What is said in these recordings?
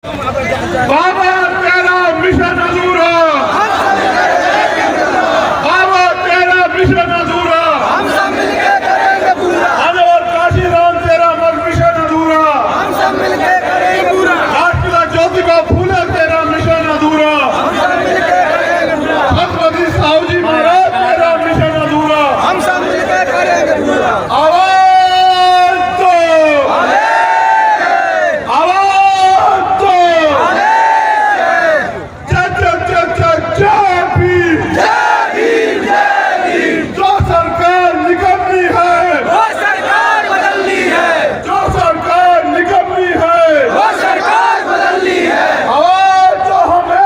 बाबा तेरा मिशन अधूरा, बाबा तेरा मिशन अधूरा, हम सब मिलके करेंगे पूरा। और काशी राम तेरा मिशन अधूरा, हम सब मिलके करेंगे पूरा। राष्ट्रपिता ज्योतिबा फूले तेरा मिशन अधूरा, हम सब मिलके करेंगे पूरा। छत्रपति साहू जी महाराज तेरा मिशन अधूरा, हम सब मिलके करेंगे पूरा। आवाज दो, आवाज दो, जय भीम, जो सरकार निकम्मी है, वो सरकार बदलनी है, जो सरकार निकम्मी है, वो सरकार बदलनी है। आवाज जो हमें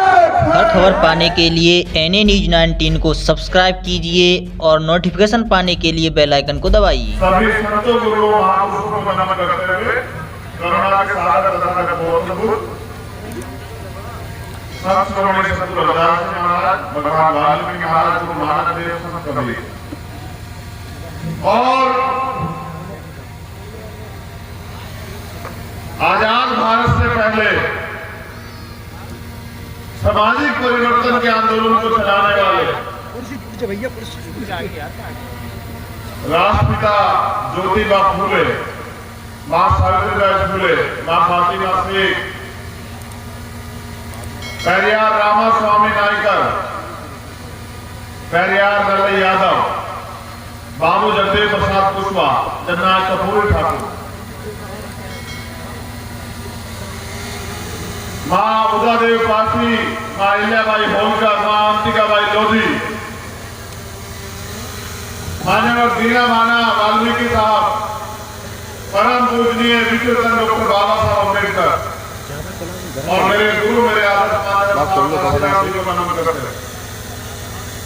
हर खबर पाने के लिए NA News 19 को सब्सक्राइब कीजिए और नोटिफिकेशन पाने के लिए बेल आइकन को दबाइए। सभी संतों गुरुओं महापुरुषों को नमन करते हुए करुणा के सागर तथा बोध संत शिरोमणि संत रविदास जी महाराज, भगवान वाल्मीकि महाराज, गुरु नानक देव, संत कबीर और आजाद भारत से पहले सामाजिक परिवर्तन के आंदोलन को चलाने वाले राष्ट्रपिता ज्योतिबा फूले, मां सावित्रीबाई फूले, मां फातिमा शेख, पेरियार रामास्वामी नायकर, पेरियार दलाई यादव, बाबू जगदेव प्रसाद कुशवाहा, जननायक कपूर ठाकुर, मां उदादेव पासी, मां अहिल्याबाई होलकर, मां अंतिकाबाई लोधी, मान्यवर दीना माना वाल्मीकि साहब, परम पूजनीय विश्वरत्न डॉक्टर बाबा साहब अम्बेडकर और मेरे गुरु, मेरे आदर्श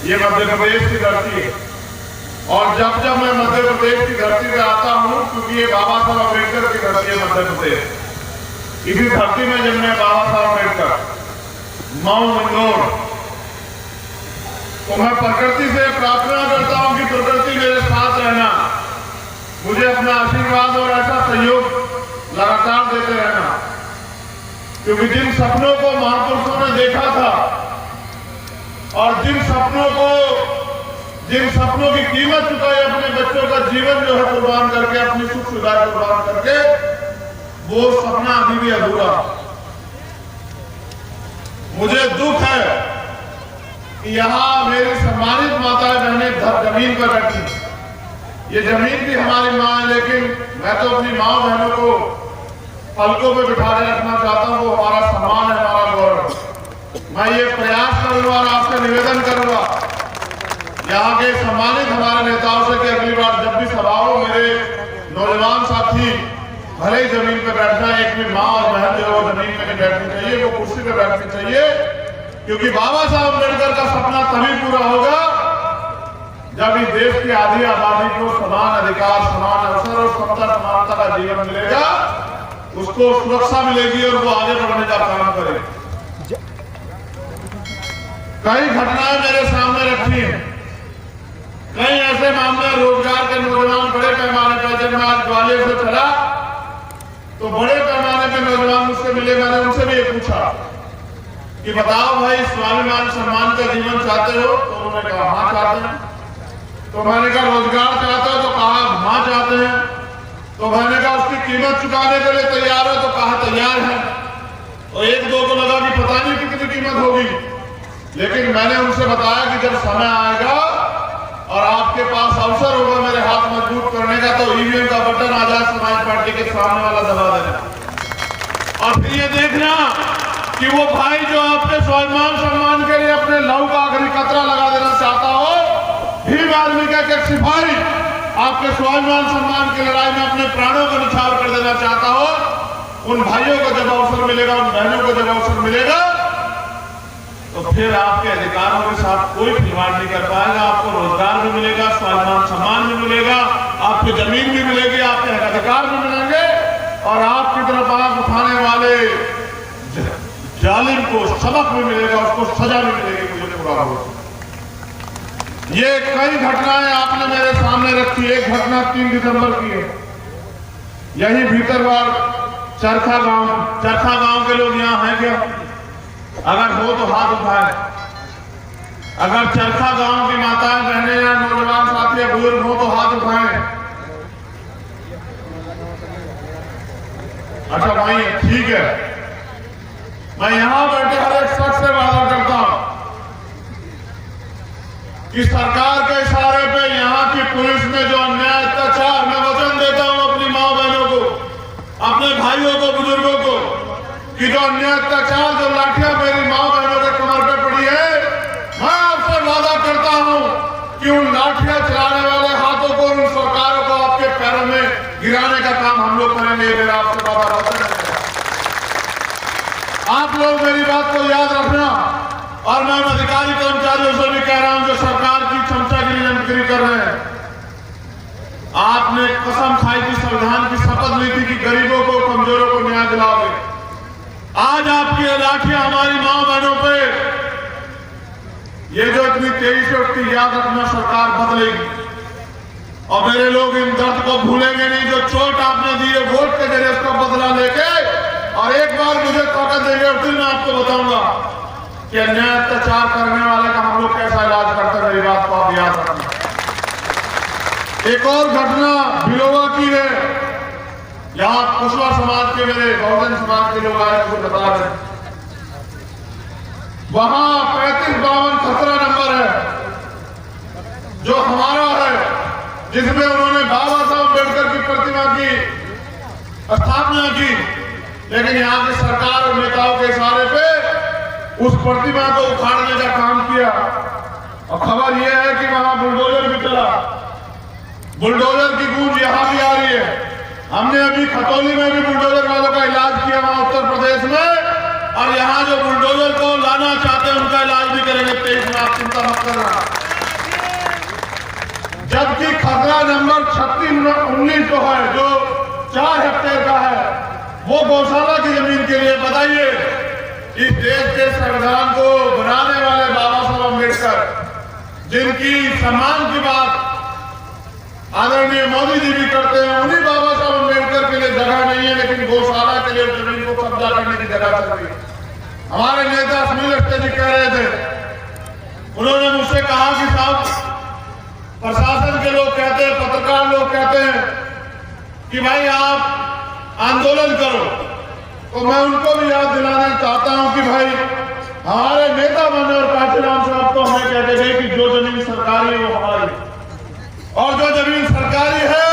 ये मध्य प्रदेश की धरती है। और जब जब मैं मध्य प्रदेश की धरती पे आता हूँ, क्योंकि ये बाबा साहब अम्बेडकर की धरती है मध्य प्रदेश, इसी धरती में जन्मे बाबा साहब अम्बेडकर, मऊ मंदौर, तो मैं प्रकृति से प्रार्थना करता हूँ कि प्रकृति मेरे साथ रहना, मुझे अपना आशीर्वाद और ऐसा सहयोग लगातार देते रहना, क्योंकि जिन सपनों को महापुरुषों ने देखा था और जिन सपनों की कीमत चुकाई, अपने बच्चों का जीवन जो है कुर्बान करके, अपनी सुख सुविधा कुर्बान करके, वो सपना अभी भी अधूरा। मुझे दुख है कि यहाँ मेरी सम्मानित माताएं बहनें जमीन पर बैठी। ये जमीन भी हमारी माँ है, लेकिन मैं तो अपनी माँ बहनों को पलकों पे बिठा के रखना चाहता हूँ। वो हमारा सम्मान है, हमारा गौरव। मैं ये प्रयास करूंगा और आपसे निवेदन करूंगा यहाँ के सम्मानित हमारे नेताओं से कि अगली बार जब भी सभा हो, मेरे नौजवान साथी भले ही जमीन पे बैठना, एक भी माँ और बहन जो जमीन पे नहीं बैठनी चाहिए, वो कुर्सी पे बैठनी चाहिए, क्योंकि बाबा साहब अम्बेडकर का सपना तभी पूरा होगा जब इस देश की आधी आबादी को समान अधिकार, समान अवसर और समता समानता का जीवन मिलेगा, उसको सुरक्षा मिलेगी और वो आगे बढ़ने का काम करे। कई घटनाएं मेरे सामने रखी हैं, कई ऐसे मामले रोजगार के नौजवान बड़े पैमाने पर, जब मैं आज ग्वालियर से चला तो बड़े पैमाने पर नौजवान मुझसे मिले। मैंने उनसे भी ये पूछा कि बताओ भाई, स्वाभिमान सम्मान का जीवन चाहते हो? तो उन्होंने कहा हाँ चाहते हैं। तो मैंने कहा रोजगार चाहते हो? तो कहा हाँ चाहते हैं। तो मैंने कहा उसकी कीमत चुकाने के लिए तैयार हो? तो कहा तैयार है। और एक दो को लगा कि पता नहीं कितनी कीमत होगी, लेकिन मैंने उनसे बताया कि जब समय आएगा और आपके पास अवसर होगा मेरे हाथ मजबूत करने का, तो ईवीएम का बटन आजाद समाज पार्टी के सामने वाला दबा देना। और फिर ये देखना कि वो भाई जो आपके स्वाभिमान सम्मान के लिए अपने लहू का आखिरी कतरा लगा देना चाहता हो, भीम आर्मी का एक सिपाही आपके स्वाभिमान सम्मान की लड़ाई में अपने प्राणों को निछावर कर देना चाहता हो, उन भाइयों को जब अवसर मिलेगा, उन बहनों को जब अवसर मिलेगा, तो फिर आपके अधिकारों के साथ कोई खिलवाड़ नहीं कर पाएगा। आपको रोजगार भी मिलेगा, स्वाभिमान सम्मान भी मिलेगा, आपकी जमीन भी मिलेगी, आपके अधिकार भी मिलेंगे, और आपकी तरफ आंख उठाने वाले जालिम को सबक भी मिलेगा, उसको सजा भी मिलेगी। मुझे पूरा भरोसा। ये कई घटनाएं आपने मेरे सामने रखी। एक घटना 3 दिसंबर की है, यही भीतरवाड़ चरखा गांव के लोग यहाँ हैं, लाठियां? अगर हो तो हाथ उठाए। अगर चरखा गांव की माताएं बहनें या नौजवान साथी या बुजुर्ग हो तो हाथ उठाएं। अच्छा भाई ठीक है, मैं यहां बैठे हर एक शख्स से वादा करता हूं कि सरकार के इशारे पे यहाँ की पुलिस में जो अन्याय अत्याचार, मैं वचन देता हूं अपनी माँ बहनों को, अपने भाइयों को, बुजुर्गों को, कि जो अन्याय अत्याचार, जो लाठियां मेरी माँ बहनों के कमर पे पड़ी है, मैं आपसे वादा करता हूं कि उन लाठियां चलाने वाले हाथों को, उन सरकारों को आपके पैरों में गिराने का काम हम लोग करेंगे। मेरा आपसे वादा वचन है। आप लोग मेरी बात को याद रखना। और मैं उन अधिकारी कर्मचारियों से भी कह रहा हूं जो सरकार की चमचागिरी जमगिरी कर रहे हैं, आपने कसम खाई थी, संविधान की शपथ ली थी कि गरीबों को, कमजोरों को न्याय दिलाओगे। आज आपकी लाठियां हमारी मां बहनों पे, ये जो इतनी तेजी से उठती, याद रखना सरकार बदलेगी और मेरे लोग इन दर्द को भूलेंगे नहीं। जो चोट आपने दी है वोट के जरिए उसका बदला लेके, और एक बार मुझे ताकत देंगे और फिर मैं आपको बताऊंगा कि अन्याय अत्याचार करने वाले का हम लोग कैसा इलाज करते हैं। मेरी बात को आप याद रखना। एक और घटना भिलोवा की है, यहाँ कुशवा समाज के, मेरे बहुजन समाज के लोग आए, मुझे बता रहे, वहां 3552 खतरा नंबर है जो हमारा है, जिसमें उन्होंने बाबा साहब अम्बेडकर की प्रतिमा की स्थापना की, लेकिन यहाँ की सरकार और नेताओं के इशारे पे उस प्रतिमा को उखाड़ने का काम किया। और खबर यह है कि वहां बुलडोजर भी चला। बुलडोजर की गूंज यहां भी आ रही है। हमने अभी खतौली में भी बुलडोजर वालों का इलाज किया, वहां उत्तर प्रदेश में, और यहां जो बुलडोजर को लाना चाहते हैं उनका इलाज भी करेंगे 23 में। आप चिंता मत करना। जबकि खतरा नंबर 3619 जो है, जो 4 हेक्टेयर का है, वो गौशाला की जमीन के लिए। बताइए, इस देश के संविधान को बनाने वाले बाबा साहब अम्बेडकर, जिनकी सम्मान की बात आदरणीय मोदी जी भी करते हैं, उन्हीं बाबा साहब अम्बेडकर के लिए जगह नहीं है, लेकिन गौशाला के लिए जमीन को कब्जा करने की जगह चल रही है। हमारे नेता सुनील अवस्थी जी कह रहे थे, उन्होंने मुझसे कहा कि साहब प्रशासन के लोग कहते हैं, पत्रकार लोग कहते हैं कि भाई आप आंदोलन करो, तो मैं उनको भी याद दिलाना चाहता हूं कि भाई हमारे नेता बने और काशीराम साहब तो हमें कहते थे कि जो जमीन सरकारी है वो हमारी, और जो जमीन सरकारी है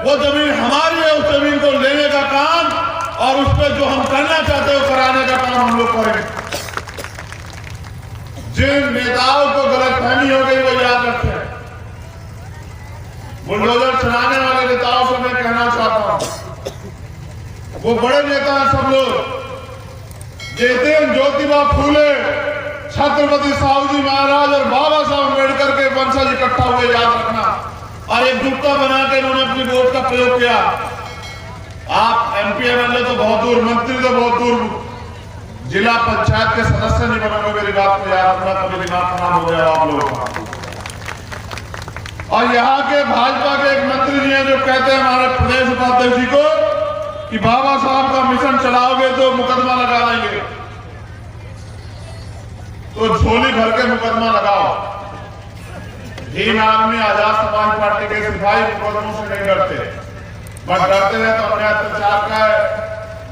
वो जमीन हमारी है। उस जमीन को लेने का काम और उस पर जो हम करना चाहते हैं वो कराने का काम हम लोग करेंगे। जिन नेताओं को गलतफहमी हो गई वो याद रखें। बुलडोजर चलाने वाले नेताओं से मैं कहना चाहता हूं, वो बड़े नेता हैं सब लोग, जैसे ज्योतिबा फूले, छत्रपति साहू जी महाराज और बाबा साहब अम्बेडकर के वंशज इकट्ठा हुए, याद रखना, और एक एकजुटता बना के इन्होंने अपनी वोट का प्रयोग किया। आप एमपी एमएलए तो बहुत दूर, मंत्री तो बहुत दूर, जिला पंचायत के सदस्य नहीं बनोगे। मेरी बात को याद रखना, कभी दिमाग खराब हो गया आप लोगों का। और यहाँ के भाजपा के एक मंत्री जी हैं जो कहते हैं हमारे प्रदेश उपाध्यक्ष जी को कि बाबा साहब का मिशन चलाओगे तो मुकदमा लगा देंगे। तो झोली भर के मुकदमा लगाओ। भीम आदमी आजाद समाज पार्टी के सिपाही मुकदमों से नहीं डरते, बट डरते हैं तो अपने अत्याचार का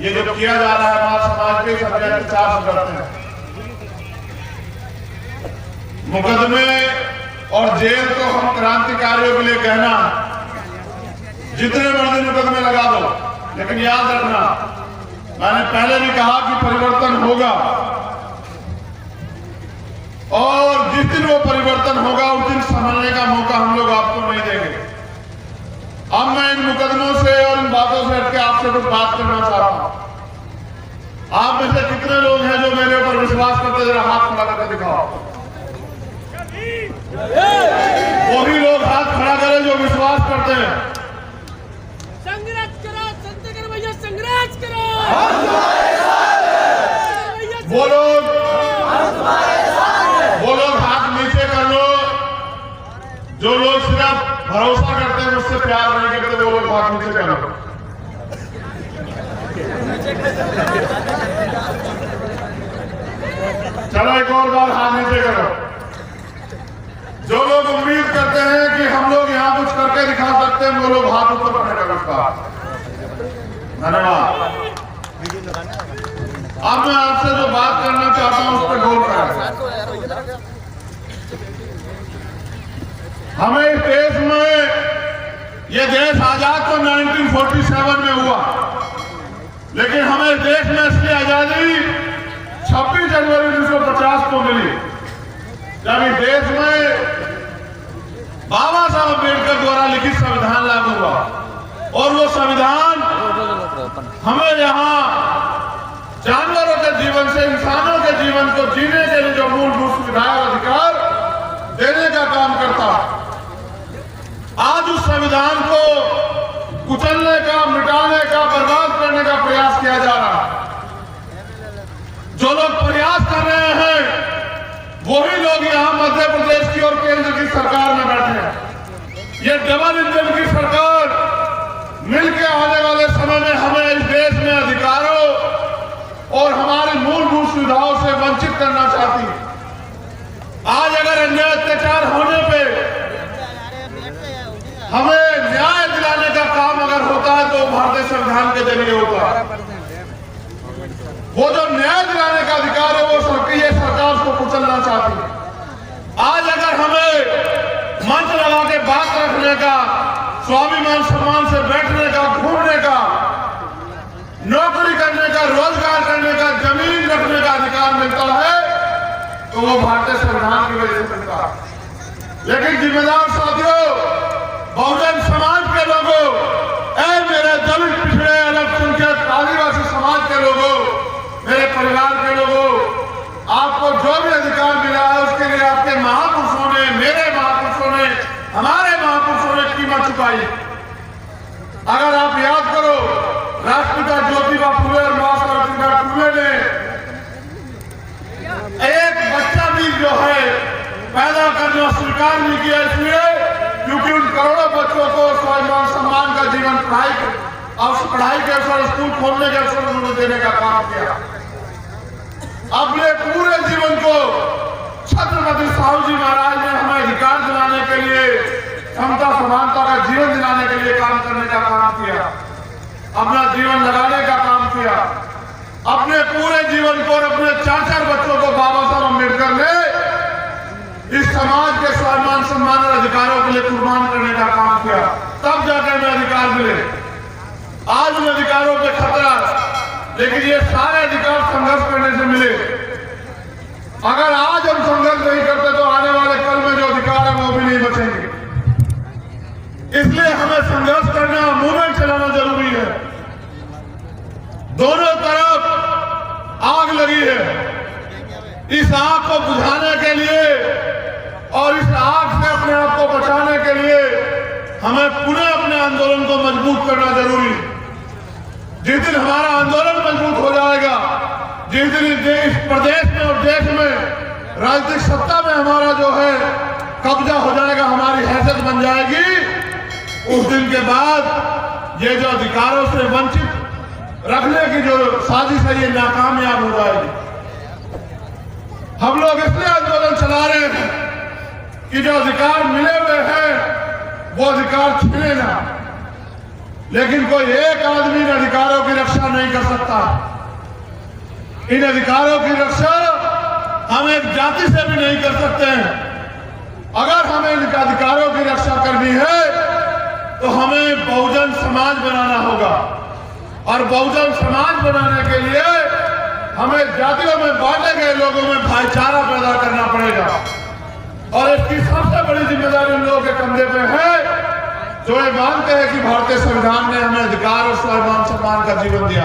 ये जो किया जा रहा है हमारे समाज के सभी अत्याचार से डरते हैं। मुकदमे और जेल तो हम क्रांतिकारियों के लिए कहना, जितने मर्जी मुकदमे लगा दो, लेकिन याद रखना, मैंने पहले भी कहा कि परिवर्तन होगा, और जिस दिन वो परिवर्तन होगा उस दिन संभलने का मौका हम लोग आपको नहीं देंगे। अब मैं इन मुकदमों से और इन बातों से हटके आपसे कुछ बात करना चाहता हूं। आप में से कितने लोग हैं जो मेरे ऊपर विश्वास करते, जरा हाथ खड़ा करके दिखाओ। वही लोग हाथ खड़ा करें जो विश्वास करते हैं। संघर्ष करो, संतकर भैया संघर्ष करो। वो लोग हाथ नीचे कर लो। जो लोग सिर्फ भरोसा करते हैं, मुझसे प्यार नहीं करते, वो लोग हाथ नीचे कर लो। चलो एक और बार हाथ नीचे करो। जो लोग उम्मीद करते हैं कि हम लोग यहाँ कुछ करके दिखा सकते हैं, वो लोग हाथ ऊपर करने का उसका धन्यवाद। अब मैं आपसे जो बात करना चाहता हूं उस पर गौर करें। हमें इस देश में, ये देश आजाद तो 1947 में हुआ, लेकिन हमें इस देश में इसकी आजादी 26 जनवरी 1950 को मिली, जब इस देश में बाबा साहब अम्बेडकर द्वारा लिखित संविधान लागू हुआ। और वो संविधान हमें यहाँ जानवरों के जीवन से इंसानों के जीवन को जीने के लिए जो मूलभूत सुविधाएं और अधिकार देने का काम करता, आज उस संविधान को कुचलने का, मिटाने का, बर्बाद करने का प्रयास किया जा रहा है। जो लोग प्रयास कर रहे हैं वही लोग यहाँ मध्य प्रदेश की और केंद्र की सरकार में बैठे हैं। ये डबल इंजन की सरकार मिलकर आने वाले समय में हमें इस देश में अधिकारों और हमारी मूलभूत सुविधाओं से वंचित करना चाहती है। आज अगर अन्याय अत्याचार होने पे हमें न्याय दिलाने का काम अगर होता है तो भारतीय संविधान के जरिए होता है। वो जो न्याय दिलाने का अधिकार है वो ये सरकार को कुचलना चाहती है। आज अगर हमें मंच लगा के बात रखने का, स्वाभिमान सम्मान से बैठने का, घूमने का, नौकरी करने का, रोजगार करने का, जमीन रखने का अधिकार मिलता है तो वो भारतीय संविधान की वजह से मिलता है। लेकिन जिम्मेदार साथियों, बहुजन समाज के लोगों, मेरे दलित, पिछड़े, अल्पसंख्यक, आदिवासी समाज के लोगों, मेरे परिवार के लोगों, आपको जो भी अधिकार मिला है उसके लिए आपके महापुरुषों ने, मेरे महापुरुषों ने, हमारे महापुरुषों ने कीमत चुकाई। अगर आप याद करो, राष्ट्रपिता ज्योतिबा फुले और मां सावित्रीबाई फुले ने एक बच्चा भी जो है पैदा करना स्वीकार नहीं किया, इसलिए क्योंकि उन करोड़ों बच्चों को स्वाभिमान सम्मान का जीवन, पढ़ाई के अवसर, स्कूल खोलने के अवसर उन्होंने देने का काम किया। अपने पूरे जीवन को छत्रपति साहू जी महाराज ने हमें अधिकार दिलाने के लिए, समता समानता का जीवन दिलाने के लिए काम करने का काम किया, अपना जीवन लगाने का काम किया। अपने पूरे जीवन को और अपने 4-4 बच्चों को बाबा साहब अम्बेडकर ने इस समाज के स्वाभिमान सम्मान और अधिकारों के लिए कुर्बान करने का काम किया, तब जाकर हमें अधिकार मिले। आज उन अधिकारों पे खतरा, लेकिन ये सारे अधिकार संघर्ष करने से मिले। अगर आज हम संघर्ष नहीं करते तो आने वाले कल में जो अधिकार है वो भी नहीं बचेंगे। इसलिए हमें संघर्ष करना, मूवमेंट चलाना जरूरी है। दोनों तरफ आग लगी है। इस आग को बुझाने के लिए और इस आग से अपने आप को बचाने के लिए हमें पुनः अपने आंदोलन को मजबूत करना जरूरी है। जिस दिन हमारा आंदोलन मजबूत हो जाएगा, जिस दिन इस प्रदेश में और देश में राजनीतिक सत्ता में हमारा जो है कब्जा हो जाएगा, हमारी हैसियत बन जाएगी, उस दिन के बाद ये जो अधिकारों से वंचित रखने की जो साजिश है ये नाकामयाब हो जाएगी। हम लोग इसलिए आंदोलन चला रहे हैं कि जो अधिकार मिले हुए हैं वो अधिकार छीने ना, लेकिन कोई एक आदमी इन अधिकारों की रक्षा नहीं कर सकता। इन अधिकारों की रक्षा हम एक जाति से भी नहीं कर सकते हैं। अगर हमें इन अधिकारों की रक्षा करनी है तो हमें बहुजन समाज बनाना होगा, और बहुजन समाज बनाने के लिए हमें जातियों में बांटे गए लोगों में भाईचारा पैदा करना पड़ेगा। और इसकी सबसे बड़ी जिम्मेदारी उन लोगों के कंधे पे है जो ये मानते हैं कि भारतीय संविधान ने हमें अधिकार और स्वाभिमान सम्मान का जीवन दिया।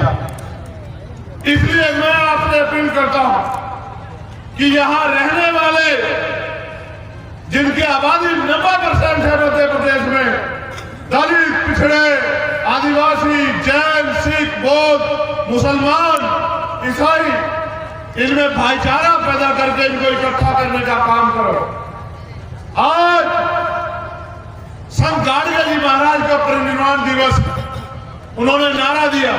इसलिए मैं आपसे अपील करता हूं कि यहां रहने वाले जिनकी आबादी 90% है मध्य प्रदेश में, दलित, पिछड़े, आदिवासी, जैन, सिख, बौद्ध, मुसलमान, ईसाई, इनमें भाईचारा पैदा करके इनको इकट्ठा करने का काम करो। आज संत गाड़िया जी महाराज का परिनिर्वाण दिवस, उन्होंने नारा दिया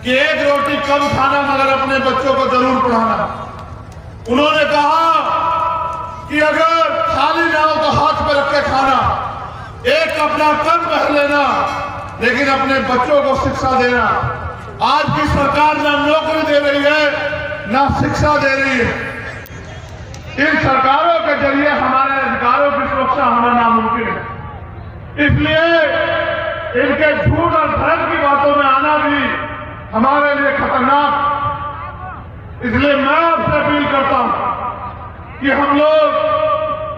कि एक रोटी कम खाना मगर अपने बच्चों को जरूर पढ़ाना। उन्होंने कहा कि अगर थाली ना हो तो हाथ पे रख के खाना, एक अपना तन पहन लेना, लेकिन अपने बच्चों को शिक्षा देना। आज की सरकार ना नौकरी दे रही है ना शिक्षा दे रही है। इन सरकारों के जरिए हमारे अधिकारों की सुरक्षा होना नामुमकिन है। इसलिए इनके झूठ और धर्म की बातों में आना भी हमारे लिए खतरनाक। इसलिए मैं आपसे अपील करता हूं कि हम लोग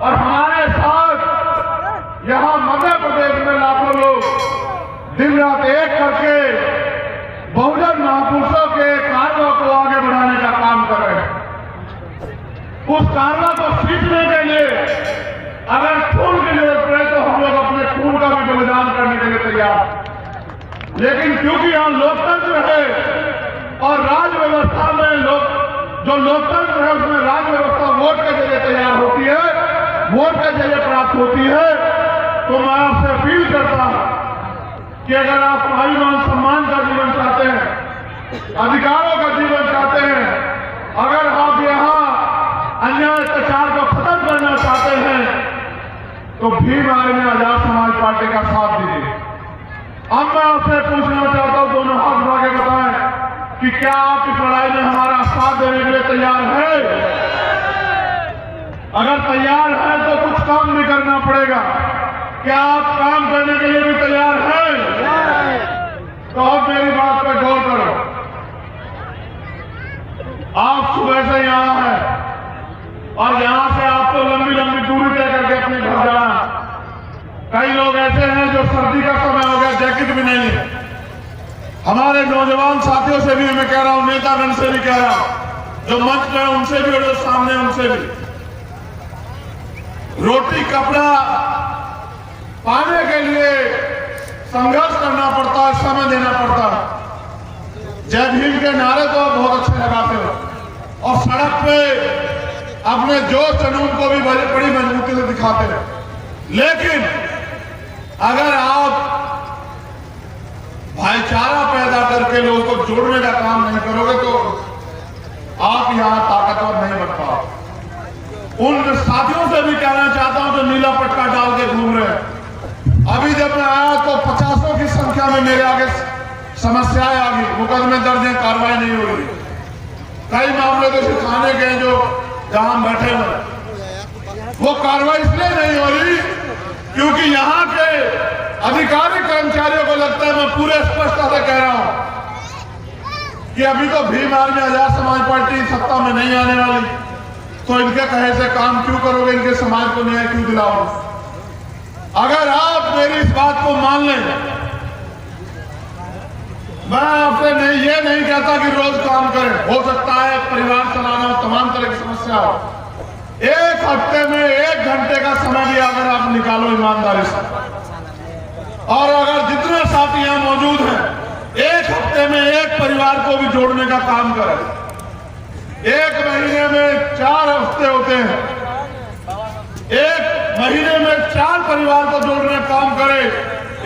और हमारे साथ यहां मध्य प्रदेश में लाखों लोग दिन रात एक करके बहुजन महापुरुषों के कार्यों को आगे बढ़ाने का काम कर रहे हैं। उस कार्यों को सीखने के लिए अगर खून की जरूरत पड़े तो हम लोग अपने खून का भी बलिदान करने के लिए तैयार। लेकिन क्योंकि यहां लोकतंत्र है और राज व्यवस्था में जो लोकतंत्र है उसमें राज व्यवस्था वोट के जरिए तैयार होती है, वोट के जरिए प्राप्त होती है, तो मैं आपसे अपील करता हूं कि अगर आप स्वाभिमान सम्मान का जीवन चाहते हैं, अधिकारों का जीवन चाहते हैं, अगर आप यहां अन्याय अत्याचार को खत्म करना चाहते हैं, तो भीम आर्मी आजाद समाज पार्टी का साथ दीजिए। अब मैं आपसे पूछना चाहता हूं, दोनों हाथ उठा के बताएं कि क्या आप इस लड़ाई में हमारा साथ देने के लिए तैयार है? अगर तैयार है तो कुछ काम भी करना पड़ेगा। क्या आप काम करने के लिए भी तैयार हैं? तो अब मेरी बात पर गौर करो। आप सुबह से यहां हैं और यहां से आपको लंबी लंबी दूरी तय करके अपने घर जाना। कई लोग ऐसे हैं जो सर्दी का समय हो गया, जैकेट भी नहीं है। हमारे नौजवान साथियों से भी मैं कह रहा हूं, नेतागण से भी कह रहा हूं, जो मंच पे उनसे भी और जो सामने उनसे भी, रोटी कपड़ा पाने के लिए संघर्ष करना पड़ता है, समय देना पड़ता है। जय भीम के नारे तो आप बहुत अच्छे लगाते हो और सड़क पे अपने जोश जुनून को भी बड़ी मजबूती से दिखाते हैं। लेकिन अगर आप भाईचारा पैदा करके लोगों को जोड़ने का काम नहीं करोगे तो आप यहां ताकतवर नहीं बन पाओगे। उन साथियों से भी कहना चाहता हूं जो नीला पटका डाल के घूम रहे हैं। अभी जब मैं आया तो 50 की संख्या में मेरे आगे समस्याएं आ गई, मुकदमे दर्ज है, कार्रवाई नहीं हो रही। कई मामले तो सिखाने गए जो जहां हम बैठे हुए, वो कार्रवाई इसलिए नहीं हो रही क्योंकि यहां के अधिकारी कर्मचारियों को लगता है, मैं पूरे स्पष्टता से कह रहा हूं कि अभी तो भीम आर्मी आजाद समाज पार्टी सत्ता में नहीं आने वाली, तो इनके कहे से काम क्यों करोगे, इनके समाज को न्याय क्यों दिलाओगे? अगर आप मेरी इस बात को मान लें, मैं आपसे ये नहीं कहता कि रोज काम करें, हो सकता है परिवार चलाना, तमाम तरह की समस्या हो। एक हफ्ते में 1 घंटे का समय भी अगर आप निकालो ईमानदारी से, और अगर जितने साथी यहां मौजूद हैं 1 हफ्ते में एक परिवार को भी जोड़ने का काम करें। 1 महीने में 4 हफ्ते होते हैं, 1 महीने में 4 परिवार को जोड़ने का काम करें।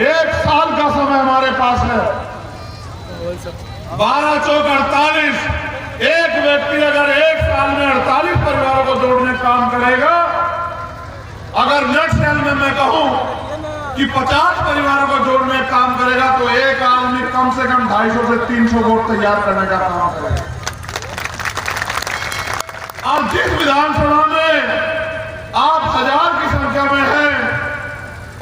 1 साल का समय हमारे पास है, 12 चौक 48। एक व्यक्ति अगर 1 साल में 48 परिवारों को जोड़ने का काम करेगा, अगर नेक्स्ट साल में मैं कहूं कि 50 परिवारों को जोड़ने का काम करेगा, तो एक आदमी कम से कम 250 से 300 वोट तैयार करने का काम करेगा। अब जिस विधानसभा में आप 1000 की संख्या में हैं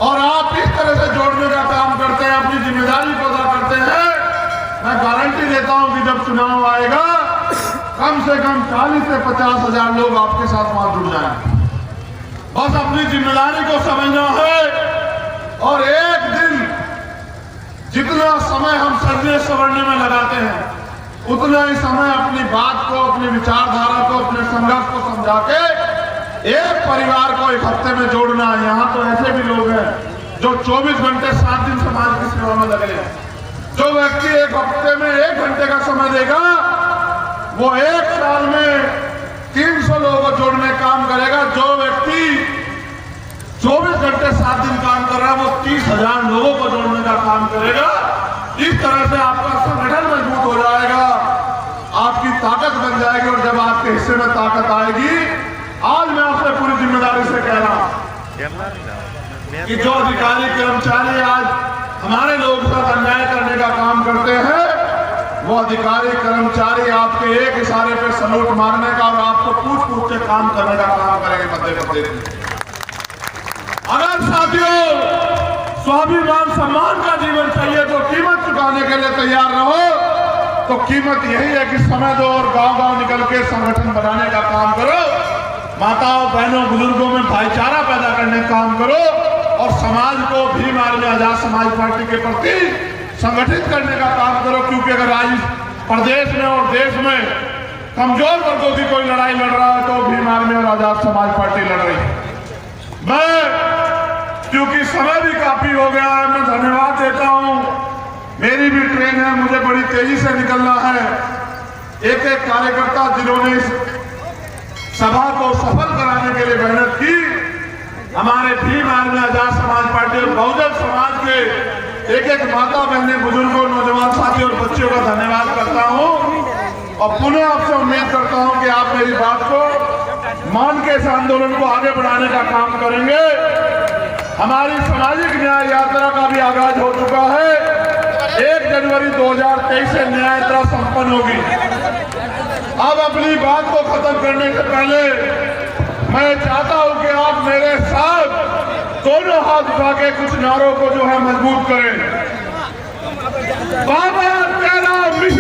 और आप इस तरह से जोड़ने का काम करते हैं, अपनी जिम्मेदारी को अदा करते हैं, मैं गारंटी देता हूं कि जब चुनाव आएगा कम से कम 40 से 50 हजार लोग आपके साथ वहां जुड़ जाएंगे। बस अपनी जिम्मेदारी को समझना है और एक दिन जितना समय हम सजने संवरने में लगाते हैं उतना ही समय अपनी बात को, अपनी विचारधारा को, अपने संघर्ष को समझा के एक परिवार को 1 हफ्ते में जोड़ना है। यहाँ तो ऐसे भी लोग हैं जो 24 घंटे 7 दिन समाज की सेवा में लगे हैं। जो व्यक्ति 1 हफ्ते में 1 घंटे का समय देगा वो 1 साल में 300 लोगों को जोड़ने का काम करेगा। जो व्यक्ति 24 घंटे 7 दिन काम कर रहा है वो 30,000 लोगों को जोड़ने का काम करेगा। इस तरह से आपका संगठन मजबूत हो जाएगा, आपकी ताकत बन जाएगी और जब आपके आपके हिस्से में ताकत आएगी। आज मैं आपसे पूरी जिम्मेदारी से कह रहा हूं कि जो अधिकारी कर्मचारी आज हमारे लोगों के साथ अन्याय करने का काम करते हैं, वो अधिकारी कर्मचारी आपके एक इशारे पे सलूट मारने का और आपको पूछ पूछ के काम करने का काम करेंगे मध्य प्रदेश में। अगर साथियों स्वाभिमान सम्मान का जीवन चाहिए तो कीमत चुकाने के लिए तैयार रहो। तो कीमत यही है कि समय दो और गांव-गांव निकल के संगठन बनाने का काम करो, माताओं बहनों बुजुर्गों में भाईचारा पैदा करने का काम करो और समाज को भीम आर्मी आजाद समाज पार्टी के प्रति संगठित करने का काम करो। क्योंकि अगर आज प्रदेश में और देश में कमजोर वर्गों की कोई लड़ाई लड़ रहा है तो भीम आर्मी और आजाद समाज पार्टी लड़ रही है। मैं क्योंकि समय भी काफी हो गया है, मैं धन्यवाद देता हूं। मेरी भी ट्रेन है, मुझे बड़ी तेजी से निकलना है। एक एक कार्यकर्ता जिन्होंने इस सभा को सफल कराने के लिए मेहनत की, हमारे भीम आर्मी आजाद समाज पार्टी और बहुजन समाज के एक एक माता बहने बुजुर्गों नौजवान साथी और बच्चों का धन्यवाद करता हूं और पुनः आपसे उम्मीद करता हूं कि आप मेरी बात को मान के इस आंदोलन को आगे बढ़ाने का काम करेंगे। हमारी सामाजिक न्याय यात्रा का भी आगाज हो चुका है। 1 जनवरी 2023 से न्याय यात्रा संपन्न होगी। अब अपनी बात को खत्म करने से पहले मैं चाहता हूं कि आप मेरे साथ दोनों हाथ उठा के कुछ नारों को जो है मजबूत करें। बाबा तेरा मिशन